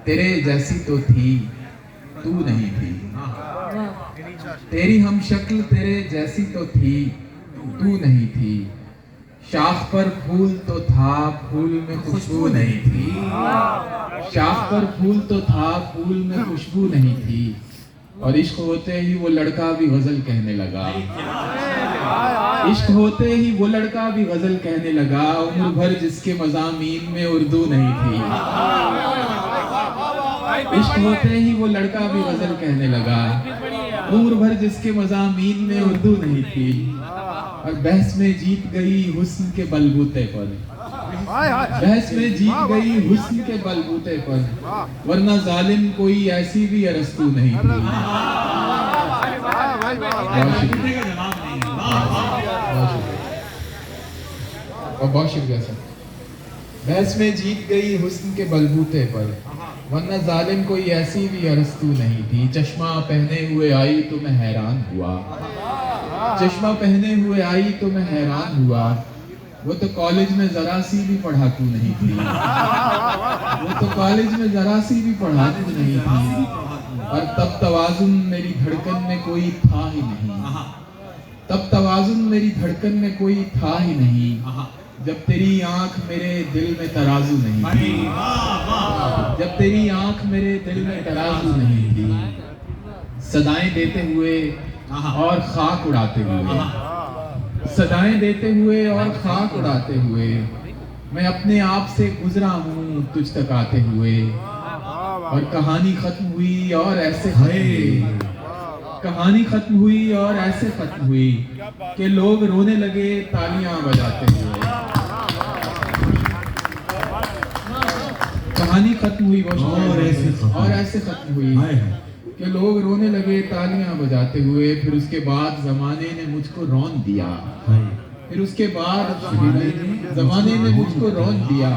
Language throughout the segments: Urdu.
تیرے جیسی تو تھی تو نہیں تھی، تیری ہم شکل تیرے جیسی تو تھی تو نہیں تھی، شاخ پر پھول تو تھا پھول میں خوشبو نہیں تھی، شاخ پر پھول تو تھا پھول میں خوشبو نہیں تھی، اور عشق ہوتے ہی وہ لڑکا بھی غزل کہنے لگا، عشق ہوتے ہی وہ لڑکا بھی غزل کہنے لگا، عمر بھر جس کے مضامین میں اردو نہیں تھی، عشق ہوتے ہی وہ لڑکا بھی غزل کہنے لگا، عمر بھر جس کے مضامین میں اردو نہیں تھی، اور بحث میں جیت گئی حسن کے بلبوتے پر، بحث میں جیت گئی حسن کے بلبوتے پر، ورنہ ظالم کوئی ایسی بھی ارسطو نہیں تھی۔ بہت شکریہ سر۔ بحث میں جیت گئی حسن کے بلبوتے پر، ورنہ ظالم کوئی ایسی بھی ارسطو نہیں تھی، چشمہ پہنے ہوئے آئی تو میں حیران ہوا، چشمہ پہنے ہوئے آئی تو میں حیران ہوا، وہ تو کالج میں ذرا سی بھی پڑھاکو نہیں تھی، وہ تو کالج میں ذرا سی بھی پڑھاکو نہیں تھی، اور تب توازن میری دھڑکن میں کوئی تھا ہی نہیں، تب توازن میری دھڑکن میں کوئی تھا ہی نہیں، جب تیری آنکھ میرے دل میں ترازو نہیں تھی، جب تیری آنکھ میرے دل میں ترازو نہیں تھی، صدائیں دیتے ہوئے اور خاک اڑاتے ہوئے، صدائیں دیتے ہوئے اور خاک اڑاتے ہوئے، میں اپنے آپ سے گزرا ہوں تجھ تک آتے ہوئے، اور کہانی ختم ہوئی اور ایسے ختم ہوئی، کہانی ختم ہوئی اور ایسے ختم ہوئی کہ لوگ رونے لگے تالیاں بجاتے ہوئے، کہانی ختم ہوئی اور ایسے ختم ہوئی کہ لوگ رونے لگے تالیاں بجاتے ہوئے، پھر اس کے بعد زمانے نے مجھ کو رون دیا، پھر اس کے بعد زمانے نے مجھ کو رون دیا،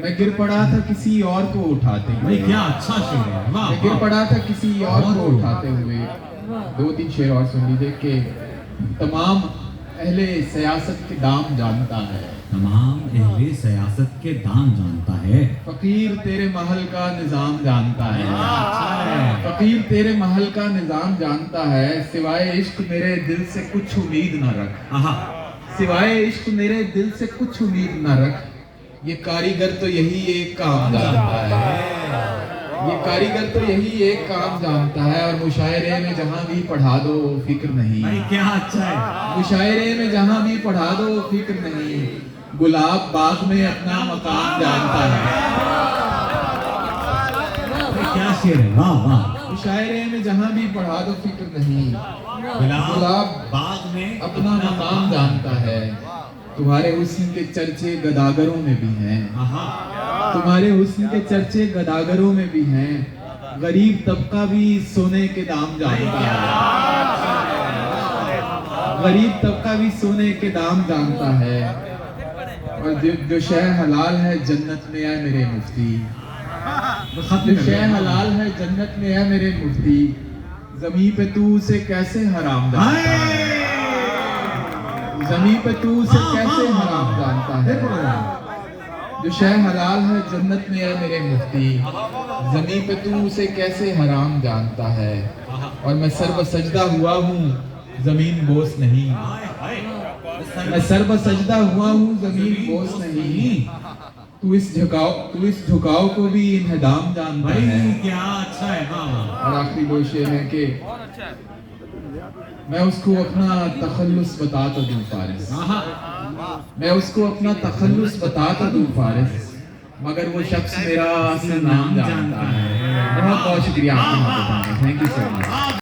میں گر پڑا تھا کسی اور کو اٹھاتے ہوئے، کیا اچھا شعر ہے، میں گر پڑا تھا کسی اور کو اٹھاتے ہوئے۔ دو تین شعر اور سن لیجیے کہ تمام اہل سیاست کے دام جانتا ہے، تمام اہل سیاست کے دام جانتا ہے، فقیر تیرے محل کا نظام جانتا ہے، فقیر تیرے محل کا نظام جانتا ہے، سوائے عشق میرے دل سے کچھ امید نہ رکھ، سوائے عشق میرے دل سے کچھ امید نہ رکھ، یہ کاریگر تو یہی ایک کام جانتا ہے، یہ کاریگر تو یہی ایک کام جانتا ہے، اور مشاعرے میں جہاں بھی پڑھا دو فکر نہیں، کیا اچھا ہے، مشاعرے میں جہاں بھی پڑھا دو فکر نہیں، گلاب باغ میں اپنا مقام جانتا ہے، کیا شعر ہے، واہ واہ، مشاعرے میں جہاں بھی پڑھا دو فکر نہیں، گلاب باغ میں اپنا مقام جانتا ہے، تمہارے حسن کے چرچے گداگروں میں بھی ہیں، تمہارے حسن کے چرچے گداگروں میں بھی ہیں، غریب طبقہ بھی سونے کے دام جانتا ہے، غریب طبقہ بھی سونے کے دام جانتا ہے، اور جو شے حلال ہے جنت میں ہے میرے مفتی، جو شے حلال ہے جنت میں ہے میرے مفتی، زمین پہ تو اسے کیسے حرام جانتا ہے، زمین پہ تو اسے کیسے حرام جانتا ہے، جو شے حلال ہے جنت میں ہے میرے مفتی، زمین پہ تو اسے کیسے حرام جانتا ہے، اور میں سر بسجدہ ہوا ہوں زمین بوس نہیں، میں سر بسجدہ ہوا ہوں زمین بوس نہیں، تو اس جھکاؤ کو بھی انہدام جانتا ہے، کیا اچھا ہے، اور آخری دو شعر ہیں کہ میں اس کو اپنا تخلص بتاتا دوں فارس، میں اس کو اپنا تخلص بتاتا دوں فارس، مگر وہ شخص میرا اصل نام جانتا ہے۔ بہت بہت شکریہ آپ کا، تھینک یو سو مچ۔